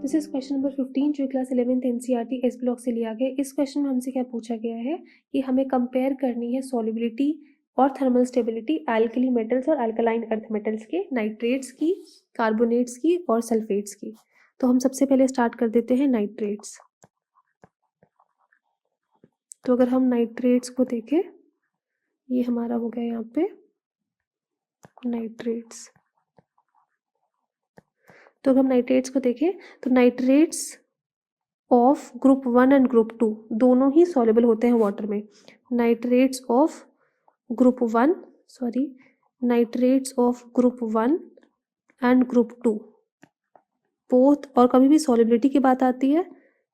This is question number 15 जो class 11th NCERT S block से लिया गया। इस क्वेश्चन में हमसे क्या पूछा गया है कि हमें कंपेयर करनी है सॉल्युबिलिटी और थर्मल स्टेबिलिटी एल्कली मेटल्स और अल्कलाइन अर्थ मेटल्स के, नाइट्रेट्स की, कार्बोनेट्स की और सल्फेट्स की। तो हम सबसे पहले स्टार्ट कर देते हैं नाइट्रेट्स। तो अगर हम नाइट्रेट्स को देखें, ये हमारा हो गया यहाँ पे नाइट्रेट्स। तो अगर हम नाइट्रेट्स को देखें तो nitrates of group 1 and group 2 दोनों ही सॉल्युबल होते हैं वाटर में। Nitrates of group 1 nitrates of group 1 and group 2 both, और कभी भी सॉल्युबिलिटी की बात आती है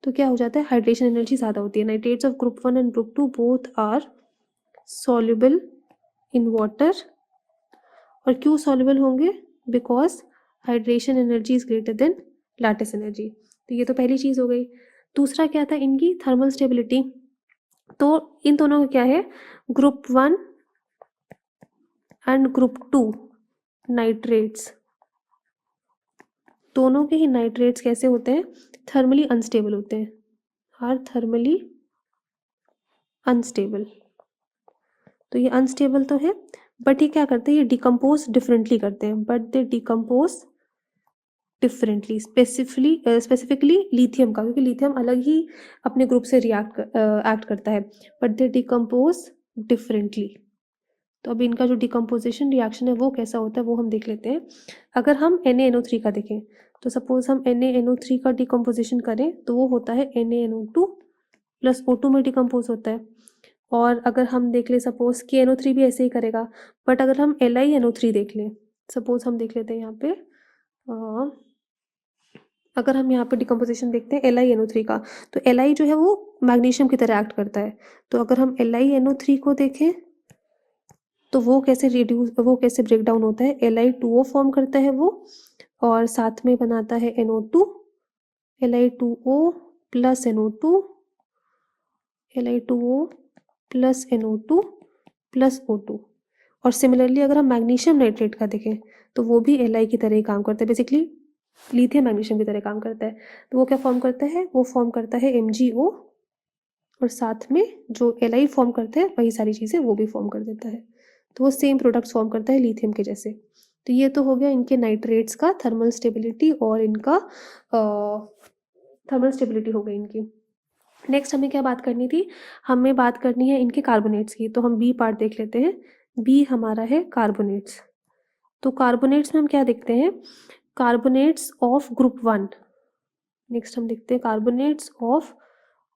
तो क्या हो जाता है, हाइड्रेशन एनर्जी ज़्यादा होती है। Nitrates of group 1 and group 2 both are soluble in water. और क्यों सॉल्युबल होंगे? Because hydration energy is greater than lattice energy. तो ये तो पहली चीज़ हो गई। दूसरा क्या था इनकी, थर्मल स्टेबिलिटी। तो इन दोनों का क्या है, ग्रुप 1 एंड ग्रुप 2 नाइट्रेट्स, दोनों के ही नाइट्रेट्स कैसे होते हैं, थर्मली अनस्टेबल होते हैं, आर थर्मली अनस्टेबल। तो ये अनस्टेबल तो है, बट ये क्या करते हैं, ये डिकम्पोज डिफरेंटली करते हैं, but they decompose differently. Specifically lithium का, क्योंकि लिथियम अलग ही अपने ग्रुप से एक्ट करता है, बट दे डिकम्पोज डिफरेंटली। तो अब इनका जो डिकम्पोजिशन रिएक्शन है वो कैसा होता है वो हम देख लेते हैं। अगर हम NaNO3 का देखें तो सपोज हम NaNO3 का डिकम्पोजिशन करें तो वो होता है NaNO2 प्लस O2 में डिकम्पोज होता है। और अगर हम देख लें सपोज KNO3 भी ऐसे ही करेगा, बट अगर हम LiNO3 देख लें, सपोज हम देख लेते हैं यहाँ पे, अगर हम यहाँ पे डिकम्पोजिशन देखते हैं LiNO3 का, तो Li जो है वो मैग्नीशियम की तरह एक्ट करता है। तो अगर हम LiNO3 को देखें तो वो कैसे ब्रेक डाउन होता है, Li2O फॉर्म करता है वो, और साथ में बनाता है NO2, Li2O plus NO2, Li2O plus NO2 plus O2। और सिमिलरली अगर हम मैग्नीशियम नाइट्रेट का देखें तो वो भी Li की तरह ही काम करता है, बेसिकली लिथियम मैग्नीशियम की तरह काम करता है। तो वो क्या फॉर्म करता है, वो फॉर्म करता है MgO, और साथ में जो Li फॉर्म करते हैं वही सारी चीज़ें वो भी फॉर्म कर देता है। तो वो सेम प्रोडक्ट्स फॉर्म करता है लिथियम के जैसे। तो ये तो हो गया इनके नाइट्रेट्स का थर्मल स्टेबिलिटी, और इनका थर्मल स्टेबिलिटी हो गई इनकी। नेक्स्ट हमें क्या बात करनी थी, हमें बात करनी है इनके कार्बोनेट्स की। तो हम बी पार्ट देख लेते हैं। बी हमारा है कार्बोनेट्स। तो कार्बोनेट्स में हम क्या देखते हैं, कार्बोनेट्स ऑफ ग्रुप 1। नेक्स्ट हम देखते हैं कार्बोनेट्स ऑफ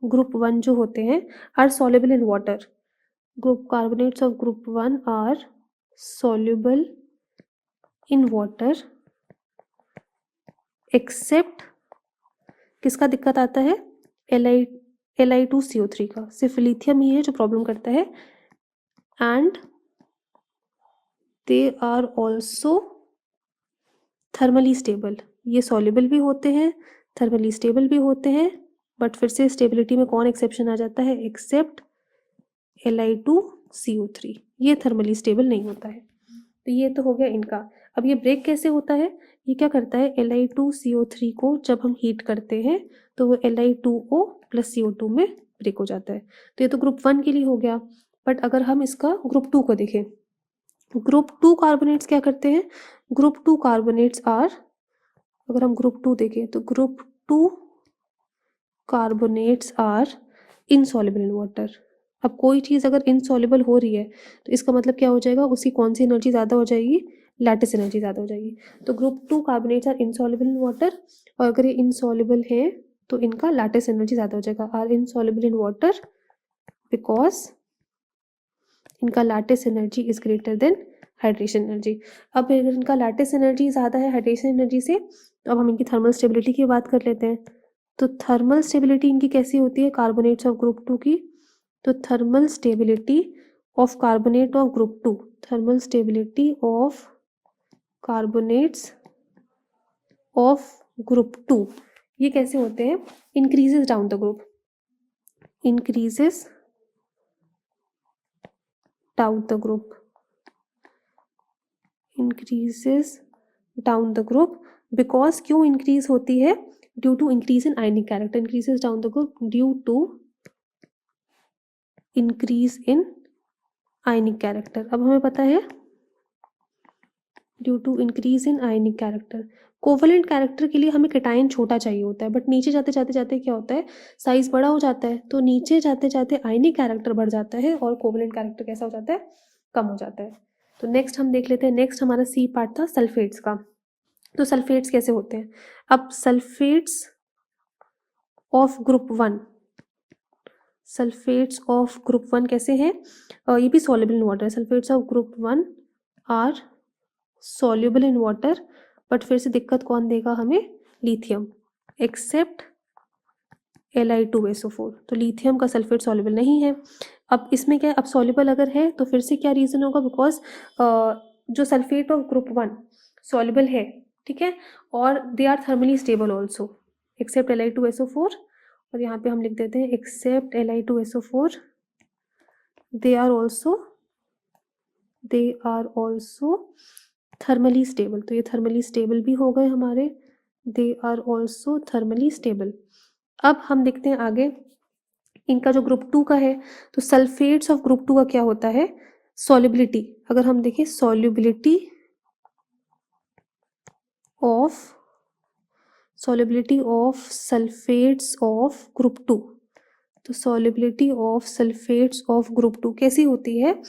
ग्रुप 1 जो होते हैं are soluble in water. Group carbonates of group 1 are soluble in water except, किसका दिक्कत आता है, Li2CO3 का। सिर्फ लिथियम ही है जो प्रॉब्लम करता है। And they are also thermally stable, ये सॉल्युबल भी होते हैं, थर्मली स्टेबल भी होते हैं, बट फिर से स्टेबिलिटी में कौन एक्सेप्शन आ जाता है, एक्सेप्ट Li2CO3, ये थर्मली स्टेबल नहीं होता है। तो ये तो हो गया इनका। अब ये ब्रेक कैसे होता है, ये क्या करता है, Li2CO3 को जब हम हीट करते हैं तो वो Li2O प्लस CO2 में ब्रेक हो जाता है। तो ये तो ग्रुप 1 के लिए हो गया। बट अगर हम इसका ग्रुप 2 को देखें, ग्रुप 2 कार्बोनेट्स क्या करते हैं, ग्रुप 2 कार्बोनेट्स आर, अगर हम ग्रुप 2 देखें तो group 2 carbonates are insoluble in water. अब कोई चीज़ अगर इनसॉल्युबल हो रही है तो इसका मतलब क्या हो जाएगा, उसकी कौन सी एनर्जी ज़्यादा हो जाएगी, लैटिस एनर्जी ज़्यादा हो जाएगी। तो group 2 carbonates are insoluble in water, और अगर ये इनसॉल्युबल है तो इनका लैटिस एनर्जी ज़्यादा हो जाएगा, are insoluble in water because इनका lattice energy is greater than hydration energy. अब अगर इनका लैटिस एनर्जी ज़्यादा है हाइड्रेशन एनर्जी से, तो अब हम इनकी थर्मल स्टेबिलिटी की बात कर लेते हैं। तो थर्मल स्टेबिलिटी इनकी कैसी होती है कार्बोनेट्स ऑफ ग्रुप 2 की, तो thermal stability of carbonate of group 2, thermal stability of carbonates of group 2 ये कैसे होते हैं, increases down the group, increases down the group, increases down the group. Because क्यों इंक्रीज होती है, due to increase in ionic character, increases down the group due to increase in ionic character. अब हमें पता है due to increase in ionic character. Covalent character के लिए हमें केटायन छोटा चाहिए होता है, बट नीचे जाते जाते जाते क्या होता है, साइज बड़ा हो जाता है, तो नीचे जाते जाते आयनिक कैरेक्टर बढ़ जाता है और कोवलेंट कैरेक्टर कैसा हो जाता है, कम हो जाता है। तो नेक्स्ट हम देख लेते हैं, नेक्स्ट हमारा सी पार्ट था सल्फेट्स का। तो सल्फेट्स कैसे होते हैं, अब sulphates of group 1, sulphates of group 1 कैसे हैं, ये भी सॉल्युबल इन वाटर है। Sulphates of group 1 are soluble in water, but फिर से दिक्कत कौन देगा हमें, लिथियम, एक्सेप्ट Li2SO4। तो लिथियम का सल्फेट सॉल्युबल नहीं है। अब इसमें क्या है, अब सॉल्युबल अगर है तो फिर से क्या रीज़न होगा, बिकॉज जो सल्फेट ऑफ ग्रुप 1 सॉल्युबल है, ठीक है, और they are thermally stable also except Li2SO4, और यहाँ पे हम लिख देते हैं except Li2SO4 they are also thermally stable. तो ये थर्मली स्टेबल भी हो गए हमारे, they are also thermally stable. अब हम देखते हैं आगे, इनका जो ग्रुप 2 का है, तो सल्फेट्स ऑफ ग्रुप 2 का क्या होता है, सॉल्युबिलिटी। अगर हम देखें solubility of sulphates of group 2, तो solubility of sulphates of group 2 कैसी होती है,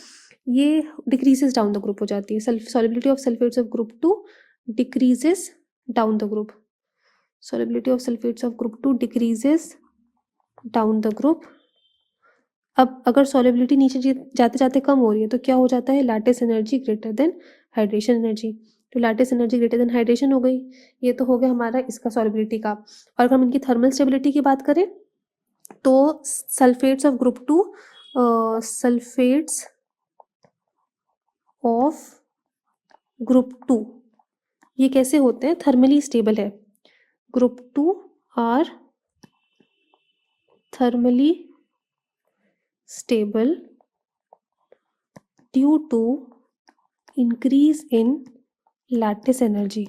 ये डिक्रीजेस डाउन द ग्रुप हो जाती है। Solubility of sulphates of group 2 decreases down the group, solubility of sulfates of group 2 decreases down the group। अब अगर solubility नीचे जाते जाते कम हो रही है तो क्या हो जाता है, lattice energy greater than hydration energy. तो lattice energy greater than hydration हो गई, ये तो हो गया हमारा इसका solubility का। और अगर हम इनकी थर्मल स्टेबिलिटी की बात करें तो sulphates of group 2, sulphates of group 2 ये कैसे होते हैं, थर्मली स्टेबल है। Group 2 are thermally stable due to increase in lattice energy।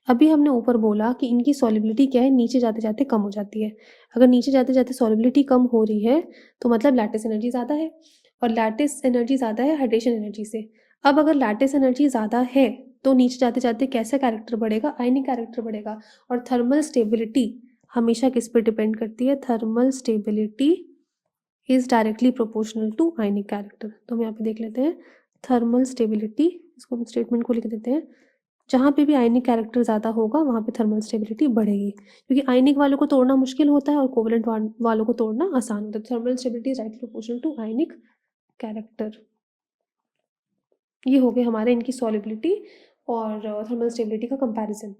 अभी हमने ऊपर बोला कि इनकी सॉल्युबिलिटी क्या है, नीचे जाते जाते कम हो जाती है। अगर नीचे जाते जाते सॉल्युबिलिटी कम हो रही है तो मतलब लैटिस एनर्जी ज़्यादा है, और लैटिस एनर्जी ज़्यादा है हाइड्रेशन एनर्जी से। अब अगर लैटिस एनर्जी ज़्यादा है तो नीचे जाते जाते कैसा कैरेक्टर बढ़ेगा, आयनिक कैरेक्टर बढ़ेगा। और थर्मल स्टेबिलिटी हमेशा किस पे डिपेंड करती है, thermal stability is directly proportional to ionic character. तो हम यहाँ पे देख लेते हैं थर्मल स्टेबिलिटी, इसको हम स्टेटमेंट को लिख देते हैं, जहाँ पे भी आयनिक कैरेक्टर ज़्यादा होगा वहाँ पे थर्मल स्टेबिलिटी बढ़ेगी, क्योंकि आयनिक वालों को तोड़ना मुश्किल होता है और कोवलेंट वालों को तोड़ना आसान होता है। Thermal stability is directly proportional to ionic character. ये हो गए हमारे इनकी सॉल्युबिलिटी और थर्मल स्टेबिलिटी का कंपैरिजन।